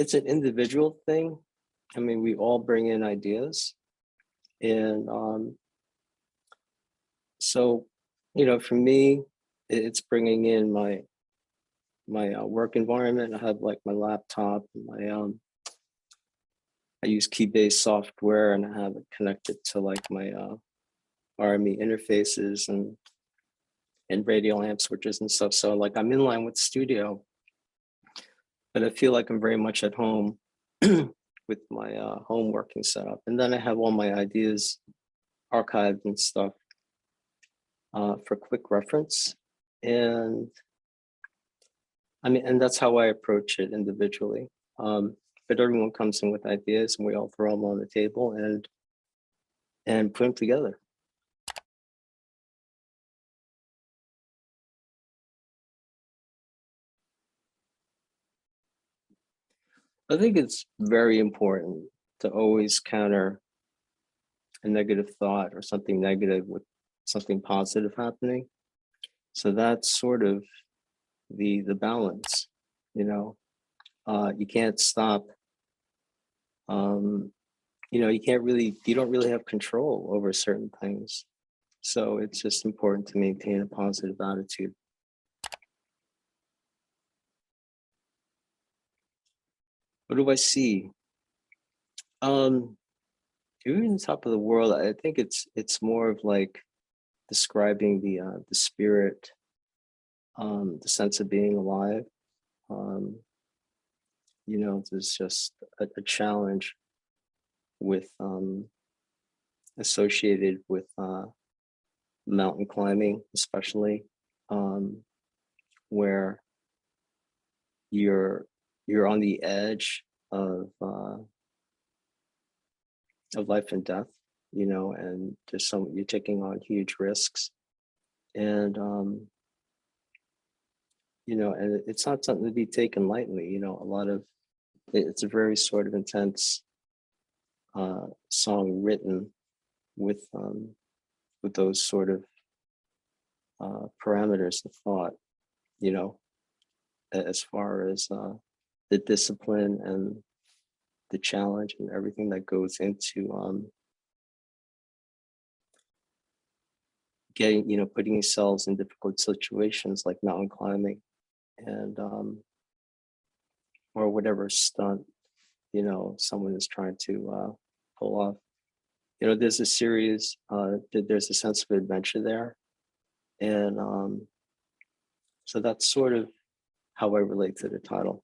it's an individual thing. I mean, we all bring in ideas, and so for me, it's bringing in my work environment. I have like my laptop, my I use key-based software, and I have it connected to like my RME interfaces and radio amp switches and stuff. So like I'm in line with studio, but I feel like I'm very much at home with my home working setup. And then I have all my ideas archived and stuff for quick reference. And I mean, and that's how I approach it individually. But everyone comes in with ideas, and we all throw them on the table and put them together. I think it's very important to always counter a negative thought or something negative with something positive happening. So that's sort of the balance, you can't stop. You don't really have control over certain things. So it's just important to maintain a positive attitude. What do I see? Even on top of the world, I think it's more of like describing the spirit, the sense of being alive. There's just a challenge with associated with mountain climbing, especially where you're on the edge of life and death, and you're taking on huge risks, and and it's not something to be taken lightly. It's a very sort of intense song written with those sort of parameters of thought, as far as the discipline and the challenge and everything that goes into putting yourselves in difficult situations like mountain climbing and or whatever stunt someone is trying to pull off. There's a series, there's a sense of adventure there, and so that's sort of how I relate to the title.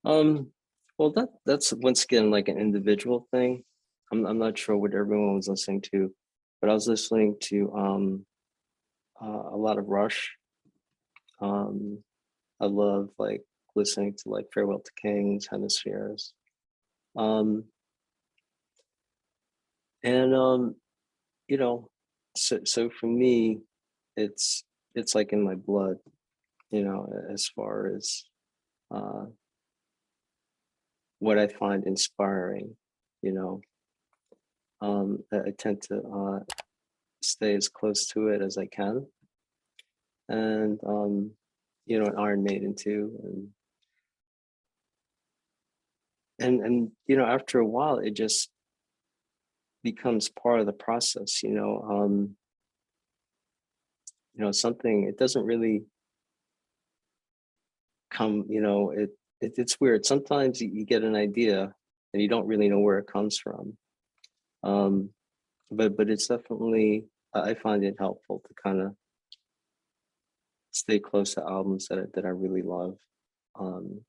Well, that's once again like an individual thing. I'm not sure what everyone was listening to, but I was listening to a lot of Rush. I love like listening to like Farewell to Kings, Hemispheres. And so for me, it's like in my blood, as far as what I find inspiring, I tend to stay as close to it as I can. And an Iron Maiden too, and after a while it just becomes part of the process. Something, it doesn't really come, it's weird. Sometimes you get an idea and you don't really know where it comes from, but it's definitely, I find it helpful to kind of stay close to albums that I really love. And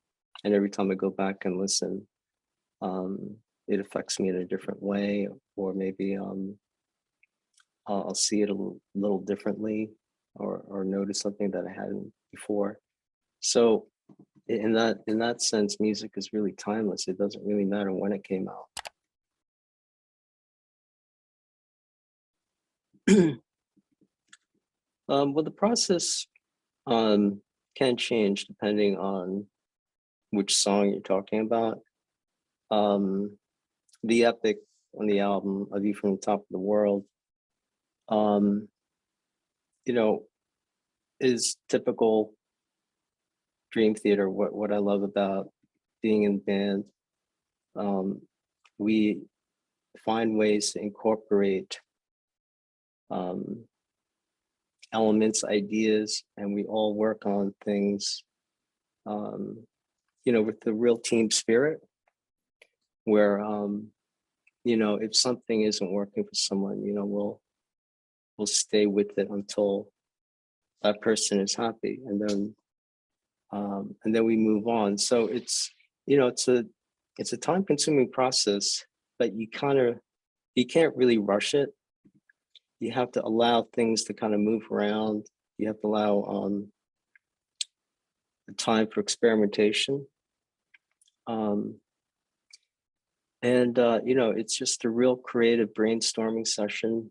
every time I go back and listen, it affects me in a different way, or maybe I'll see it a little differently, or notice something that I hadn't before. So in that sense, music is really timeless. It doesn't really matter when it came out. Well, the process can change depending on which song you're talking about. The epic on the album, A View from the Top of the World, is typical Dream Theater, what I love about being in band, um, we find ways to incorporate um, elements, ideas, and we all work on things, um, with the real team spirit, where, if something isn't working for someone, we'll stay with it until that person is happy, and then we move on. So it's a time consuming process, but you can't really rush it. You have to allow things to kind of move around. You have to allow time for experimentation. Um, and it's just a real creative brainstorming session.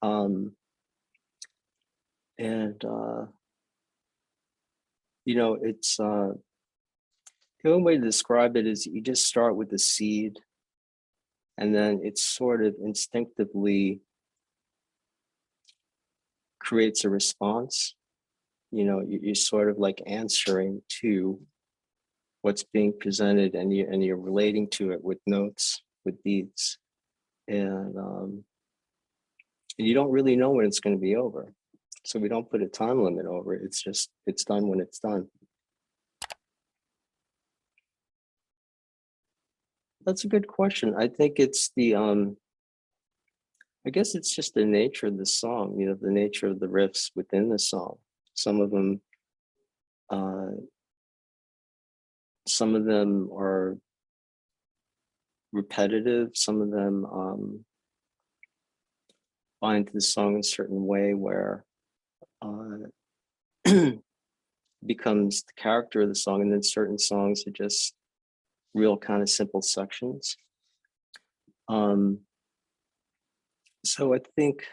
Um, and it's the only way to describe it is you just start with the seed, and then it sort of instinctively creates a response. You're sort of like answering to what's being presented, and you're relating to it with notes, with beats, and you don't really know when it's going to be over. So we don't put a time limit over it. It's done when it's done. That's a good question. I think it's I guess it's just the nature of the song, the nature of the riffs within the song. Some of them, uh, some of them are repetitive. Some of them bind to the song in a certain way where becomes the character of the song, and then certain songs are just real kind of simple sections. Um, so I think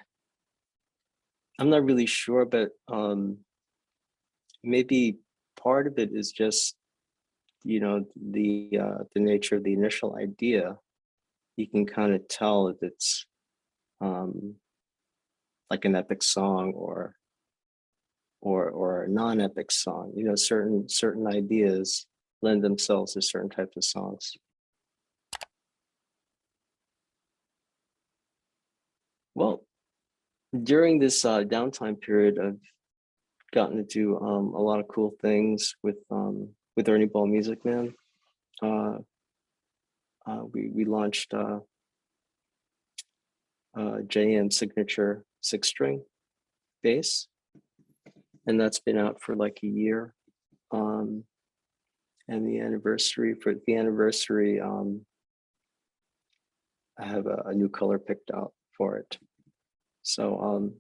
I'm not really sure, but maybe part of it is just the nature of the initial idea. You can kind of tell if it's um, like an epic song or a non-epic song. Certain ideas lend themselves to certain types of songs. Well, during this downtime period, I've gotten to do a lot of cool things with Ernie Ball Music Man. We launched JM signature 6-string bass, and that's been out for like a year. And the anniversary, I have a new color picked out for it. So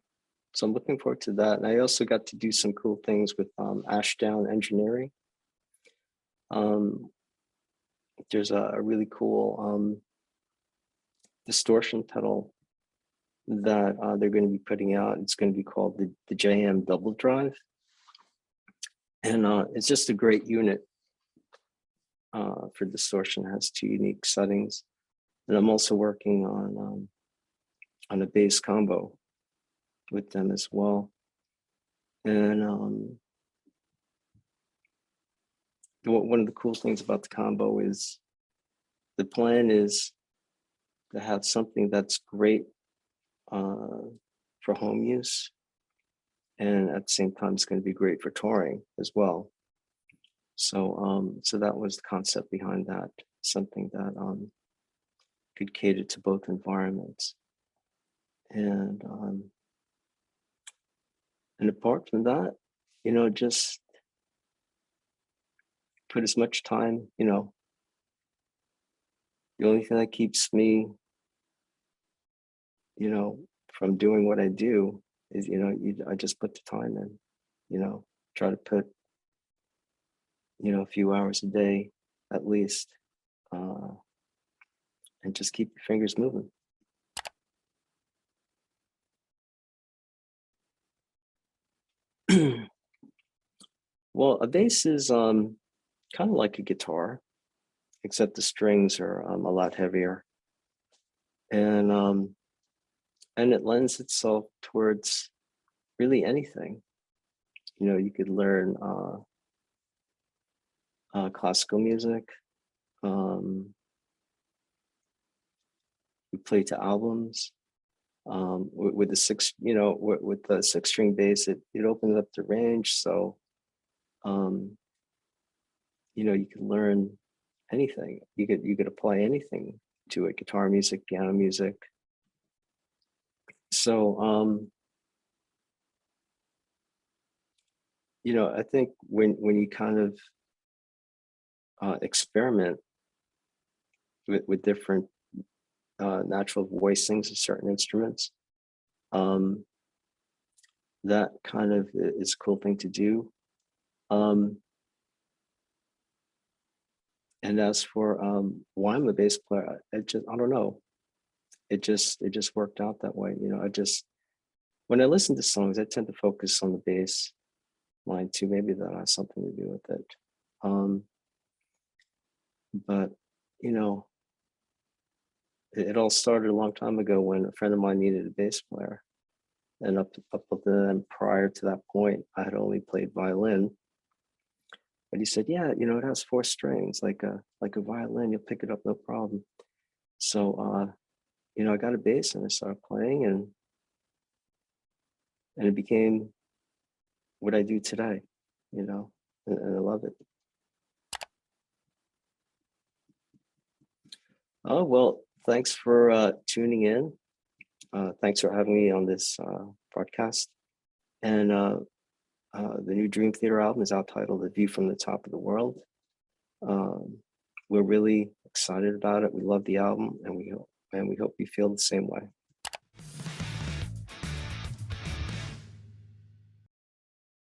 I'm looking forward to that. And I also got to do some cool things with Ashdown Engineering. There's a really cool distortion pedal that they're going to be putting out. It's going to be called the JM Double Drive. And it's just a great unit for distortion. It has 2 unique settings. And I'm also working on a bass combo with them as well. And one of the cool things about the combo is the plan is to have something that's great for home use, and at the same time it's going to be great for touring as well. So that was the concept behind that, something that could cater to both environments. And apart from that, just put as much time, the only thing that keeps me, from doing what I do is, I just put the time in, try to put, a few hours a day at least, and just keep your fingers moving. Well, a bass is kind of like a guitar, except the strings are a lot heavier, and it lends itself towards really anything. You could learn classical music. We play to albums. With the six, with the 6-string bass, it opens up the range. So, you can learn anything. You could apply anything to it: guitar music, piano music. So, I think when you kind of experiment with different natural voicings of certain instruments, um, that kind of is a cool thing to do. And as for why I'm a bass player, I don't know. It just worked out that way. When I listen to songs, I tend to focus on the bass line too. Maybe that has something to do with it. But you know, it all started a long time ago when a friend of mine needed a bass player. And up to then, prior to that point, I had only played violin. But he said, "Yeah, it has 4 strings, like a violin. You'll pick it up no problem." So, I got a bass and I started playing, and it became what I do today. And I love it. Oh well, thanks for tuning in. Thanks for having me on this broadcast. And the new Dream Theater album is out titled "The View from the Top of the World." Um, we're really excited about it. We love the album, and we hope you feel the same way.